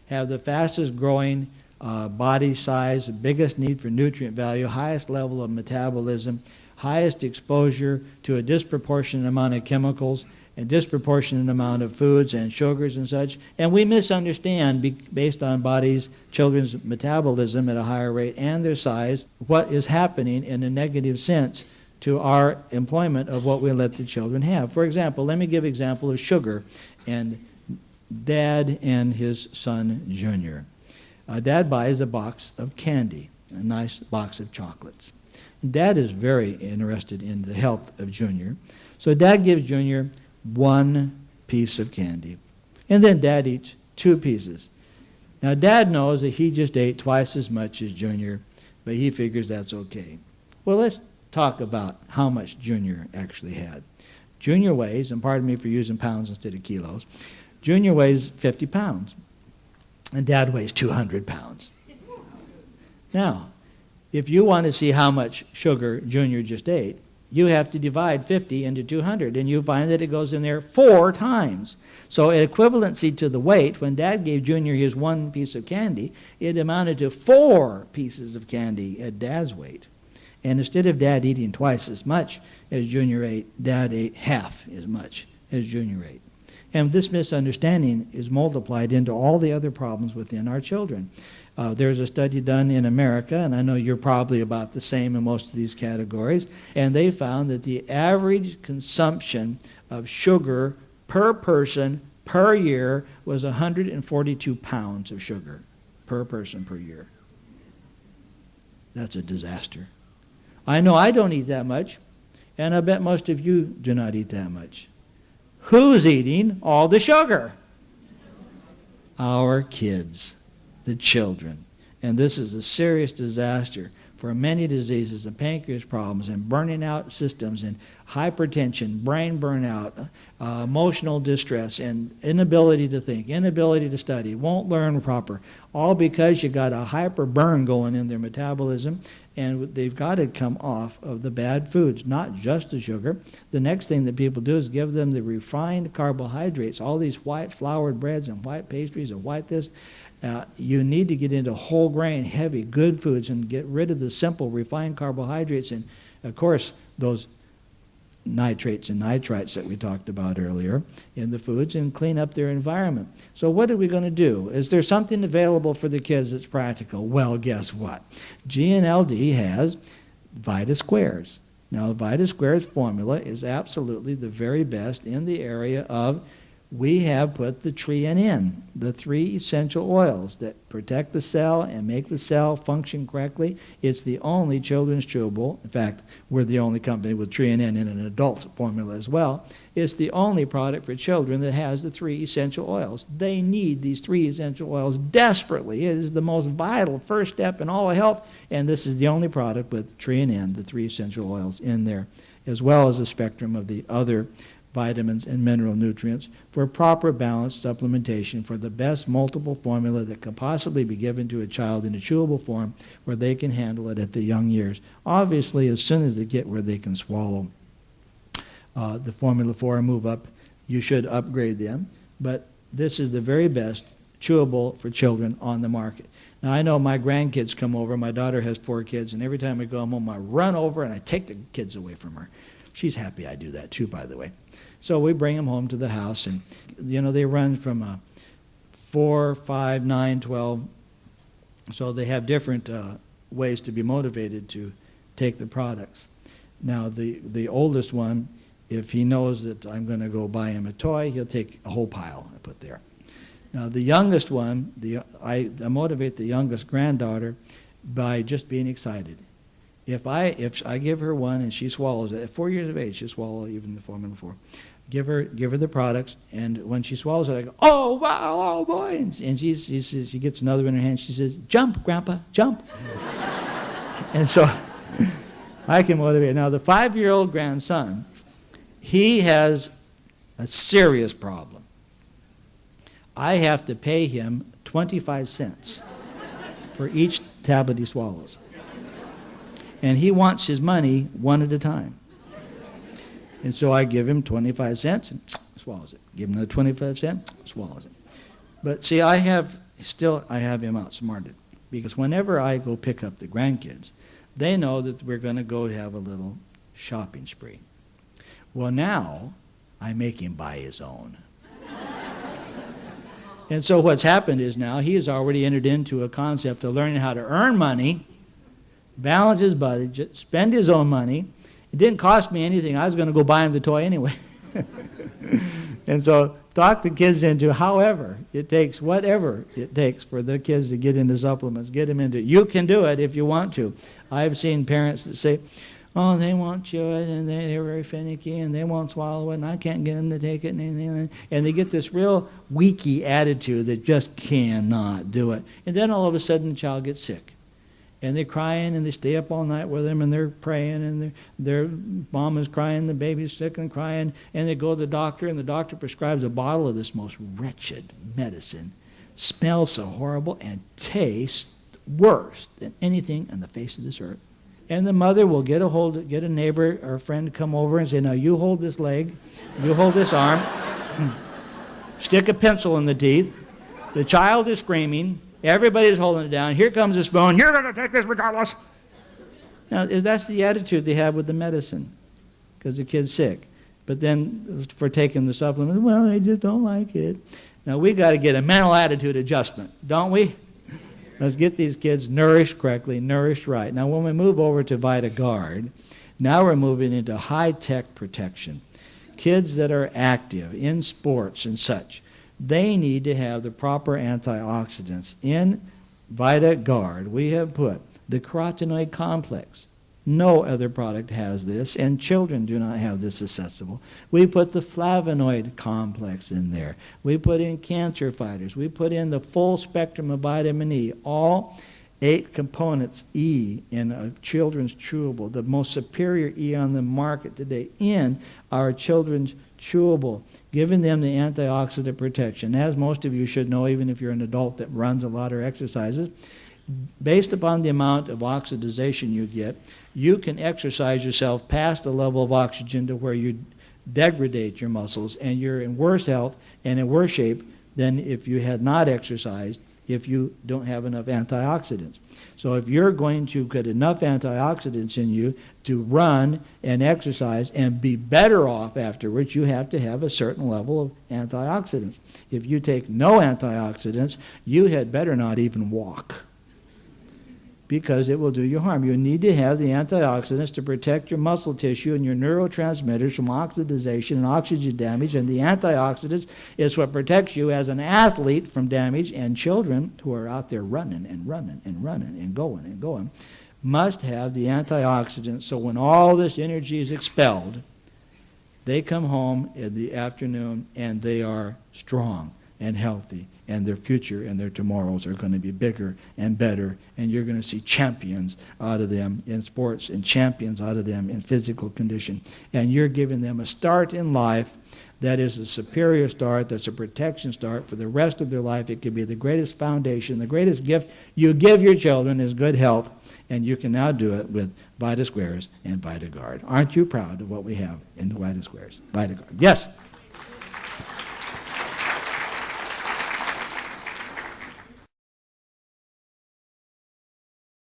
have the fastest growing body size, biggest need for nutrient value, highest level of metabolism, highest exposure to a disproportionate amount of chemicals and disproportionate amount of foods and sugars and such. And we misunderstand, based on children's metabolism at a higher rate and their size, what is happening in a negative sense to our employment of what we let the children have. For example, let me give an example of sugar and Dad and his son, Junior. Dad buys a box of candy, a nice box of chocolates. Dad is very interested in the health of Junior. So Dad gives Junior one piece of candy. And then Dad eats 2 pieces. Now Dad knows that he just ate twice as much as Junior, but he figures that's okay. Well, let's talk about how much Junior actually had. Junior weighs, and pardon me for using pounds instead of kilos, Junior weighs 50 pounds, and Dad weighs 200 pounds. Now, if you want to see how much sugar Junior just ate, you have to divide 50 into 200, and you find that it goes in there 4 times. So equivalency to the weight, when Dad gave Junior his 1 piece of candy, it amounted to 4 pieces of candy at Dad's weight. And instead of Dad eating twice as much as Junior ate, Dad ate half as much as Junior ate. And this misunderstanding is multiplied into all the other problems within our children. There's a study done in America, and I know you're probably about the same in most of these categories, and they found that the average consumption of sugar per person per year was 142 pounds of sugar per person per year. That's a disaster. I know I don't eat that much, and I bet most of you do not eat that much. Who's eating all the sugar? Our kids, the children. And this is a serious disaster for many diseases and pancreas problems and burning out systems and hypertension, brain burnout, emotional distress, and inability to think, inability to study, won't learn proper, all because you got a hyper burn going in their metabolism, and they've got to come off of the bad foods, not just the sugar. The next thing that people do is give them the refined carbohydrates, all these white floured breads and white pastries and white this. You need to get into whole grain, heavy, good foods and get rid of the simple refined carbohydrates and, of course, those nitrates and nitrites that we talked about earlier in the foods, and clean up their environment. So what are we going to do? Is there something available for the kids that's practical? Well, guess what? GNLD has Vita Squares. Now, the Vita Squares formula is absolutely the very best in the area of, we have put the treon in, the 3 essential oils that protect the cell and make the cell function correctly. It's the only children's chewable. In fact, we're the only company with treon in an adult formula as well. It's the only product for children that has the 3 essential oils. They need these 3 essential oils desperately. It is the most vital first step in all of health, and this is the only product with treon in, the 3 essential oils in there, as well as a spectrum of the other vitamins and mineral nutrients for proper balanced supplementation for the best multiple formula that could possibly be given to a child in a chewable form where they can handle it at the young years. Obviously, as soon as they get where they can swallow the Formula 4 and move up, you should upgrade them. But this is the very best chewable for children on the market. Now, I know my grandkids come over. My daughter has 4 kids, and every time I go home, I run over and I take the kids away from her. She's happy I do that too, by the way. So we bring them home to the house, and they run from 4, 5, 9, 12. So they have different ways to be motivated to take the products. Now the oldest one, if he knows that I'm going to go buy him a toy, he'll take a whole pile I put there. Now the youngest one, I motivate the youngest granddaughter by just being excited. If I give her one and she swallows it, at 4 years of age, she'll swallow even the Formula 4. Give her the products, and when she swallows it, I go, oh, wow, oh, boy. And she gets another in her hand. She says, jump, Grandpa, jump. And so I can motivate. Now, the 5-year-old grandson, he has a serious problem. I have to pay him 25 cents for each tablet he swallows. And he wants his money one at a time. And so I give him 25 cents and swallows it. Give him another 25 cents, swallows it. But see, I have him outsmarted. Because whenever I go pick up the grandkids, they know that we're going to go have a little shopping spree. Well, now I make him buy his own. And so what's happened is now he has already entered into a concept of learning how to earn money, balance his budget, spend his own money. It didn't cost me anything. I was going to go buy him the toy anyway. And so talk the kids into however it takes, whatever it takes for the kids to get into supplements, get them into it. You can do it if you want to. I've seen parents that say, oh, they won't chew it, and they're very finicky, and they won't swallow it, and I can't get them to take it, and anything. And they get this real weaky attitude that just cannot do it. And then all of a sudden the child gets sick. And they're crying, and they stay up all night with them, and they're praying, and their mom is crying, the baby's sick and crying, and they go to the doctor, and the doctor prescribes a bottle of this most wretched medicine. Smells so horrible and tastes worse than anything on the face of this earth. And the mother will get a neighbor or a friend to come over and say, now you hold this leg, you hold this arm, stick a pencil in the teeth. The child is screaming. Everybody's holding it down. Here comes the spoon. You're going to take this regardless. Now, that's the attitude they have with the medicine because the kid's sick. But then for taking the supplement, well, they just don't like it. Now, we got to get a mental attitude adjustment, don't we? Let's get these kids nourished correctly, nourished right. Now, when we move over to VitaGuard, now we're moving into high-tech protection. Kids that are active in sports and such, they need to have the proper antioxidants. In VitaGuard, we have put the carotenoid complex. No other product has this, and children do not have this accessible. We put the flavonoid complex in there. We put in cancer fighters. We put in the full spectrum of vitamin E, all 8 components E in a children's chewable, the most superior E on the market today in our children's chewable, giving them the antioxidant protection. As most of you should know, even if you're an adult that runs a lot or exercises, based upon the amount of oxidization you get, you can exercise yourself past the level of oxygen to where you degrade your muscles, and you're in worse health and in worse shape than if you had not exercised, if you don't have enough antioxidants. So if you're going to get enough antioxidants in you to run and exercise and be better off afterwards, you have to have a certain level of antioxidants. If you take no antioxidants, you had better not even walk, because it will do you harm. You need to have the antioxidants to protect your muscle tissue and your neurotransmitters from oxidization and oxygen damage, and the antioxidants is what protects you as an athlete from damage, and children who are out there running and running and running and going must have the antioxidants, so when all this energy is expelled, they come home in the afternoon and they are strong and healthy, and their future and their tomorrows are going to be bigger and better, and you're going to see champions out of them in sports and champions out of them in physical condition. And you're giving them a start in life that is a superior start, that's a protection start for the rest of their life. It could be the greatest foundation, the greatest gift you give your children is good health, and you can now do it with VitaSquares and VitaGuard. Aren't you proud of what we have in the VitaSquares? VitaGuard. Yes?